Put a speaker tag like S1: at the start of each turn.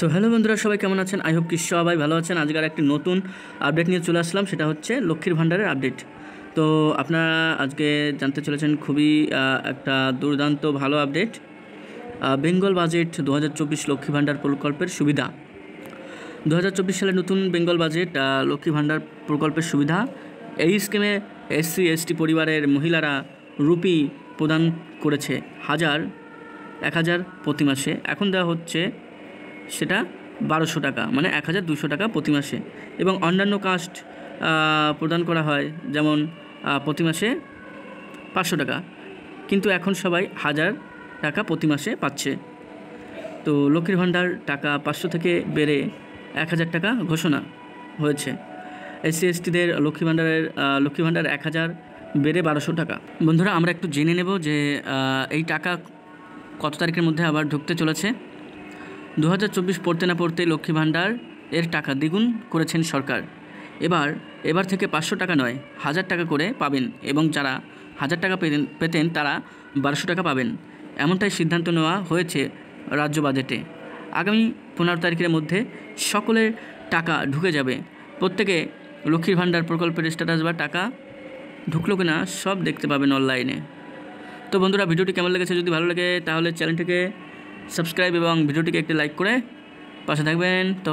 S1: তো হ্যালো বন্ধুরা, সবাই কেমন আছেন? আই হোপ কি সবাই ভালো আছেন। আজকের একটি নতুন আপডেট নিয়ে চলে আসলাম, সেটা হচ্ছে লক্ষ্মীর ভাণ্ডারের আপডেট। তো আপনারা আজকে জানতে চলেছেন খুবই একটা দুর্দান্ত ভালো আপডেট। বেঙ্গল বাজেট 2024 লক্ষ্মী ভাণ্ডার প্রকল্পের সুবিধা। 2024 সালে নতুন বেঙ্গল বাজেট লক্ষ্মী ভাণ্ডার প্রকল্পের সুবিধা। এই স্কিমে এসসি এসটি পরিবারের মহিলারা রুপি প্রদান করেছে 1000 প্রতি মাসে। এখন দেওয়া হচ্ছে সেটা 1200 টাকা, মানে 1200 টাকা প্রতি মাসে। এবং অন্যান্য কাস্ট প্রদান করা হয়, যেমন প্রতি মাসে 500 টাকা, কিন্তু এখন সবাই 1000 টাকা প্রতি মাসে পাচ্ছে। তো লক্ষ্মীর ভাণ্ডার টাকা 500 থেকে বেড়ে 1000 টাকা ঘোষণা হয়েছে। এসসি এসটিদের লক্ষ্মী ভাণ্ডার 1000 বেড়ে 1200 টাকা। বন্ধুরা, আমরা একটু জেনে নেব যে এই টাকা কত তারিখের মধ্যে আবার ঢুকতে চলেছে। 2024 পড়তে না পড়তে লক্ষ্মী ভাণ্ডার এর টাকা দ্বিগুণ করেছেন সরকার। এবার থেকে 500 টাকা নয়, 1000 টাকা করে পাবেন, এবং যারা 1000 টাকা পেতেন তারা 1200 টাকা পাবেন। এমনটাই সিদ্ধান্ত নেওয়া হয়েছে রাজ্য বাজেটে। আগামী 15 তারিখের মধ্যে সকলের টাকা ঢুকে যাবে। প্রত্যেকে লক্ষ্মীর ভাণ্ডার প্রকল্পের স্ট্যাটাস বা টাকা ঢুকলো কিনা সব দেখতে পাবেন অনলাইনে। তো বন্ধুরা, ভিডিওটি কেমন লেগেছে? যদি ভালো লাগে তাহলে চ্যানেলটিকে সাবস্ক্রাইব এবং ভিডিওটিকে একটি লাইক করে পাশে থাকবেন। তো